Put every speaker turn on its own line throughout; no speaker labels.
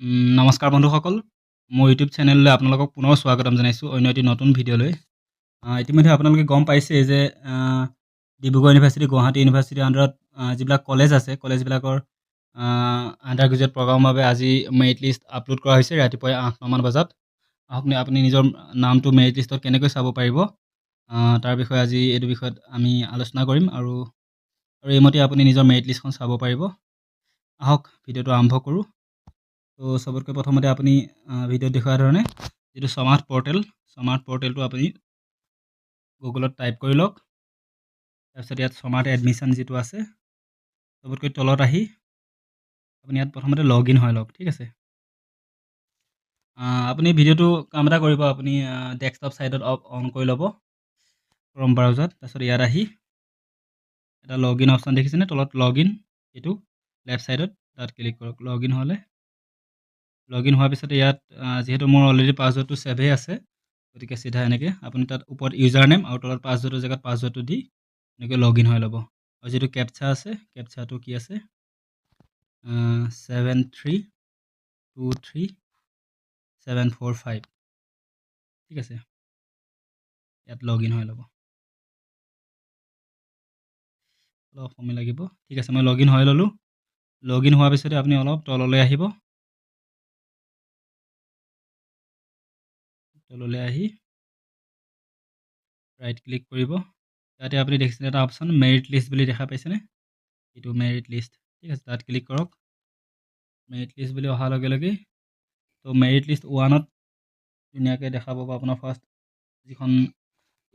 নমস্কাৰ বন্ধুসকল, মোৰ ইউটিউব চেনেললৈ আপোনালোকক পুনৰ স্বাগতম জনাইছোঁ অন্য এটি নতুন ভিডিঅ'লৈ। ইতিমধ্যে আপোনালোকে গম পাইছেই যে ডিব্ৰুগড় ইউনিভাৰ্চিটি, গুৱাহাটী ইউনিভাৰ্চিটিৰ আণ্ডাৰত যিবিলাক কলেজ আছে, কলেজবিলাকৰ আণ্ডাৰ গ্ৰেজুৱেট প্ৰগ্ৰামৰ বাবে আজি মেৰিট লিষ্ট আপলোড কৰা হৈছে ৰাতিপুৱাই 8-9 মান বজাত। আহক আপুনি নিজৰ নামটো মেৰিট লিষ্টত কেনেকৈ চাব পাৰিব, তাৰ বিষয়ে আজি এইটো বিষয়ত আমি আলোচনা কৰিম আৰু এইমতে আপুনি নিজৰ মেৰিট লিষ্টখন চাব পাৰিব। আহক ভিডিঅ'টো আৰম্ভ কৰোঁ। তো চবতকৈ প্ৰথমতে আপুনি ভিডিঅ'ত দেখুওৱা ধৰণে যিটো স্মাৰ্ট পৰ্টেলটো আপুনি গুগলত টাইপ কৰি লওক। তাৰপিছত ইয়াত স্মাৰ্ট এডমিশ্যন যিটো আছে, চবতকৈ তলত আহি আপুনি ইয়াত প্ৰথমতে লগ ইন হৈ লওক, ঠিক আছে। আপুনি ভিডিঅ'টো কাম এটা কৰিব, আপুনি ডেস্কটপ ছাইডত অন কৰি ল'ব ক্ৰম ব্ৰাউজাৰত। তাৰপিছত ইয়াত আহি এটা লগ ইন অপশ্যন দেখিছেনে, তলত লগ ইন, এইটো লেফ্ট ছাইডত তাত ক্লিক কৰক। লগ ইন হোৱাৰ পিছতে ইয়াত যিহেতু মোৰ অলৰেডি পাছৱৰ্ডটো ছেভেই আছে, গতিকে চিধা এনেকৈ আপুনি তাত ওপৰত ইউজাৰ নেম আৰু তলত পাছৱৰ্ডৰ জেগাত পাছৱৰ্ডটো দি এনেকৈ লগ ইন হৈ ল'ব। আৰু যিটো কেপচা আছে, কেপচাটো কি আছে 7323745, ঠিক আছে। ইয়াত লগ ইন হৈ ল'ব, অলপ সময় লাগিব, ঠিক আছে। মই লগ ইন হৈ ল'লোঁ। লগ ইন হোৱাৰ পিছতে আপুনি অলপ তললৈ আহিব। তললৈ আহি ৰাইট ক্লিক কৰিব। ইয়াতে আপুনি দেখিছেনে এটা অপশ্যন মেৰিট লিষ্ট বুলি দেখা পাইছেনে, এইটো মেৰিট লিষ্ট, ঠিক আছে। তাত ক্লিক কৰক। মেৰিট লিষ্ট বুলি অহাৰ লগে লগেই তো মেৰিট লিষ্ট 1ত ধুনীয়াকৈ দেখা পাব। আপোনাৰ ফাৰ্ষ্ট যিখন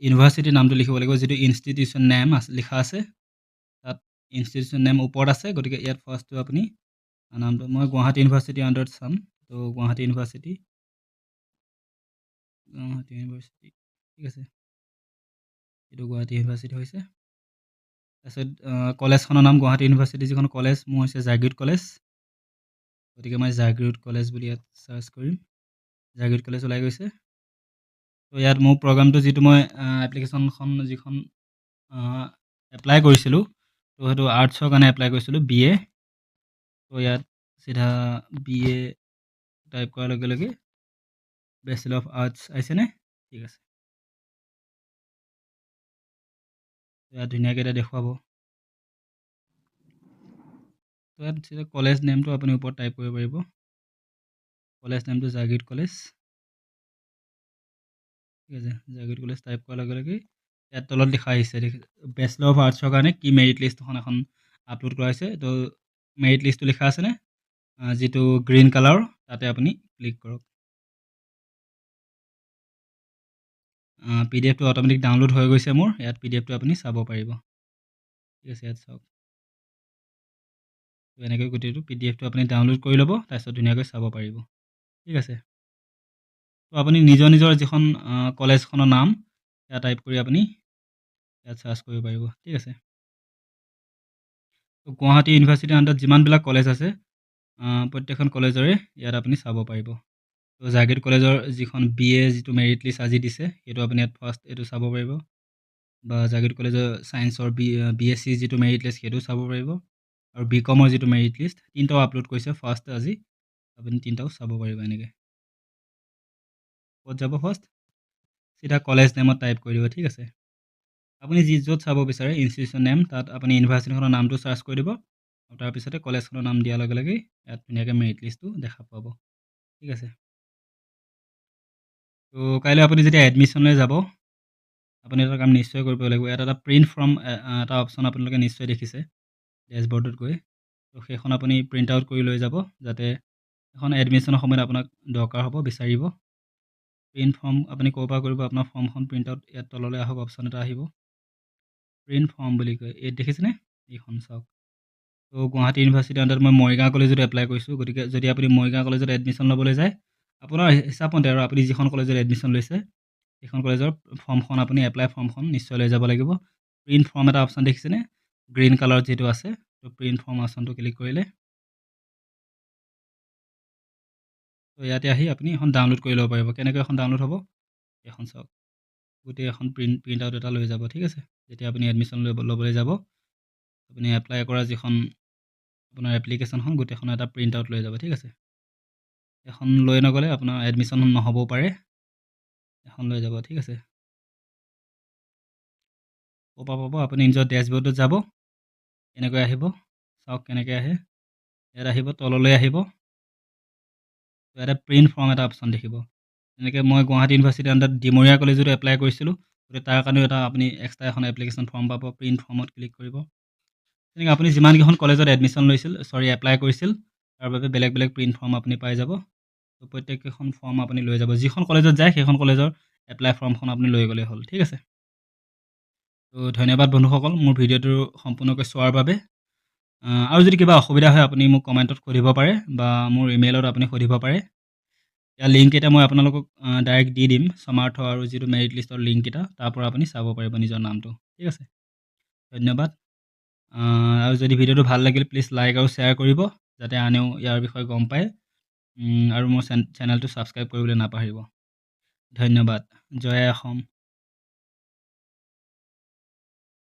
ইউনিভাৰ্চিটিৰ নামটো লিখিব লাগিব, যিটো ইনষ্টিটিউশ্যন নেম লিখা আছে, তাত ইনষ্টিটিউশ্যন নেম ওপৰত আছে, গতিকে ইয়াত ফাৰ্ষ্টটো আপুনি নামটো, মই গুৱাহাটী ইউনিভাৰ্চিটিৰ আণ্ডাৰত চাম, তো গুৱাহাটী ইউনিভাৰ্চিটি, ঠিক আছে। এইটো গুৱাহাটী ইউনিভাৰ্চিটি হৈছে। তাৰপিছত কলেজখনৰ নাম গুৱাহাটী ইউনিভাৰ্চিটি, যিখন কলেজ মোৰ হৈছে জাগৃত কলেজ, গতিকে মই জাগৃত কলেজ বুলি ইয়াত চাৰ্চ কৰিম। জাগৃত কলেজ ওলাই গৈছে। তো ইয়াত মোৰ প্ৰগ্ৰামটো যিটো মই এপ্লিকেশ্যনখন যিখন এপ্লাই কৰিছিলোঁ, তো সেইটো আৰ্টছৰ কাৰণে এপ্লাই কৰিছিলোঁ, BA। তো ইয়াত চিধা BA টাইপ কৰাৰ লগে লগে বেচেলৰ অফ আৰ্টছ আহিছেনে, ঠিক আছে। ইয়াত ধুনীয়াকৈ এটা দেখুৱাব। তো ইয়াত চিধা কলেজ নেমটো আপুনি ওপৰত টাইপ কৰিব পাৰিব। কলেজ নেমটো জাগৃত কলেজ, ঠিক আছে। জাগৃত কলেজ টাইপ কৰাৰ লগে লগে ইয়াত তলত দেখা আহিছে বেচেলৰ অফ আৰ্টছৰ কাৰণে কি মেৰিট লিষ্টখন এখন আপলোড কৰা হৈছে। তো মেৰিট লিষ্টটো লিখা আছেনে, যিটো গ্ৰীণ কালাৰ, তাতে আপুনি ক্লিক কৰক। PDF টো অট'মেটিক ডাউনলোড হৈ গৈছে মোৰ। ইয়াত PDF টো আপুনি চাব পাৰিব, ঠিক আছে। ইয়াত চাওক, এনেকৈ গোটেইটো PDF টো আপুনি ডাউনলোড কৰি ল'ব, তাৰপিছত ধুনীয়াকৈ চাব পাৰিব, ঠিক আছে। তো আপুনি নিজৰ যিখন কলেজখনৰ নাম সেয়া টাইপ কৰি আপুনি ইয়াত চাৰ্চ কৰিব পাৰিব, ঠিক আছে। তো গুৱাহাটী ইউনিভাৰ্চিটিৰ আণ্ডাৰত যিমানবিলাক কলেজ আছে, প্ৰত্যেকখন কলেজৰে ইয়াত আপুনি চাব পাৰিব। তো জাগৃত কলেজৰ যিখন BA যিটো মেৰিট লিষ্ট আজি দিছে, সেইটো আপুনি ইয়াত ফাৰ্ষ্ট এইটো চাব পাৰিব। বা জাগৃত কলেজৰ ছায়েন্সৰ BSc যিটো মেৰিট লিষ্ট, সেইটো চাব পাৰিব। আৰু BCom-ৰ যিটো মেৰিট লিষ্ট, তিনিটাও আপলোড কৰিছে ফাৰ্ষ্ট আজি, আপুনি তিনিটাও চাব পাৰিব। এনেকৈ ক'ত যাব, ফাৰ্ষ্ট চিধা কলেজ নেমত টাইপ কৰি দিব, ঠিক আছে। আপুনি য'ত চাব বিচাৰে ইনষ্টিটিউশ্যন নেম, তাত আপুনি ইউনিভাৰ্চিটিখনৰ নামটো চাৰ্চ কৰি দিব, আৰু তাৰপিছতে কলেজখনৰ নাম দিয়াৰ লগে লগে ইয়াত ধুনীয়াকৈ মেৰিট লিষ্টটো দেখা পাব, ঠিক আছে। তো কাইলৈ আপুনি যেতিয়া এডমিশ্যনলৈ যাব, আপুনি এটা কাম নিশ্চয় কৰিব লাগিব। ইয়াত এটা প্ৰিণ্ট ফৰ্ম এটা অপশ্যন আপোনালোকে নিশ্চয় দেখিছে ডেছবৰ্ডত গৈ, তো সেইখন আপুনি প্ৰিণ্ট আউট কৰি লৈ যাব, যাতে এখন এডমিশ্যনৰ সময়ত আপোনাক দৰকাৰ হ'ব, বিচাৰিব। প্ৰিণ্ট ফৰ্ম আপুনি ক'ৰ পৰা কৰিব, আপোনাৰ ফৰ্মখন প্ৰিণ্ট আউট, ইয়াত তললৈ আহক, অপশ্যন এটা আহিব প্ৰিণ্ট ফৰ্ম বুলি কয়, ইয়াত দেখিছেনে, এইখন চাওক। তো গুৱাহাটী ইউনিভাৰ্চিটিৰ আণ্ডাৰত মই মৰিগাঁও কলেজত এপ্লাই কৰিছোঁ, গতিকে যদি আপুনি মৰিগাঁও কলেজত এডমিশ্যন ল'বলৈ যায়, আপোনাৰ হিচাপমতে আৰু আপুনি যিখন কলেজত এডমিশ্যন লৈছে সেইখন কলেজৰ ফৰ্মখন, আপুনি এপ্লাই ফৰ্মখন নিশ্চয় লৈ যাব লাগিব। প্ৰিণ্ট ফৰ্ম এটা অপশ্যন দেখিছেনে, গ্ৰীণ কালাৰত যিটো আছে, তো প্ৰিণ্ট ফৰ্ম অপশ্যনটো ক্লিক কৰিলে তো ইয়াতে আহি আপুনি এখন ডাউনলোড কৰি ল'ব পাৰিব। কেনেকৈ এখন ডাউনলোড হ'ব, এখন চাওক, গোটেই এখন প্ৰিণ্ট আউট এটা লৈ যাব, ঠিক আছে। যেতিয়া আপুনি এডমিশ্যন ল'বলৈ যাব, আপুনি এপ্লাই কৰা যিখন আপোনাৰ এপ্লিকেশ্যনখন, গোটেইখন এটা প্ৰিণ্ট আউট লৈ যাব, ঠিক আছে। এখন লৈ নগ'লে আপোনাৰ এডমিশ্যন নহ'বও পাৰে। এখন লৈ যাব, ঠিক আছে। ক'ৰপৰা পাব, আপুনি নিজৰ ডেছবৰ্ডত যাব, এনেকৈ আহিব, চাওক কেনেকৈ আহে। ইয়াত আহিব, তললৈ আহিব, ইয়াতে প্ৰিণ্ট ফৰ্ম এটা অপশ্যন দেখিব। এনেকৈ মই গুৱাহাটী ইউনিভাৰ্চিটিৰ আণ্ডাৰত ডিমৰীয়া কলেজতো এপ্লাই কৰিছিলোঁ, গতিকে তাৰ কাৰণেও এটা আপুনি এক্সট্ৰা এখন এপ্লিকেশ্যন ফৰ্ম পাব, প্ৰিণ্ট ফৰ্মত ক্লিক কৰিব। তেনেকৈ আপুনি যিমানকেইখন কলেজত এডমিশ্যন লৈছিল, এপ্লাই কৰিছিল, তাৰ বাবে বেলেগ বেলেগ প্ৰিণ্ট ফৰ্ম আপুনি পাই যাব। তো প্ৰত্যেককেইখন ফৰ্ম আপুনি লৈ যাব, যিখন কলেজত যায় সেইখন কলেজৰ এপ্লাই ফৰ্মখন আপুনি লৈ গ'লেই হ'ল, ঠিক আছে। তো ধন্যবাদ বন্ধুসকল মোৰ ভিডিঅ'টো সম্পূৰ্ণকৈ চোৱাৰ বাবে। আৰু যদি কিবা অসুবিধা হয় আপুনি মোক কমেণ্টত সুধিব পাৰে বা মোৰ ইমেইলত আপুনি সুধিব পাৰে। ইয়াৰ লিংককেইটা মই আপোনালোকক ডাইৰেক্ট দি দিম, সমাৰ্থ আৰু যিটো মেৰিট লিষ্টৰ লিংককেইটা, তাৰ পৰা আপুনি চাব পাৰিব নিজৰ নামটো, ঠিক আছে। ধন্যবাদ। আৰু যদি ভিডিঅ'টো ভাল লাগিল প্লিজ লাইক আৰু শ্বেয়াৰ কৰিব, যাতে আনেও ইয়াৰ বিষয়ে গম পায়। আৰু মোৰ চেনেলটো ছাবস্ক্ৰাইব কৰিবলৈ নাপাহৰিব। ধন্যবাদ। জয় অসম।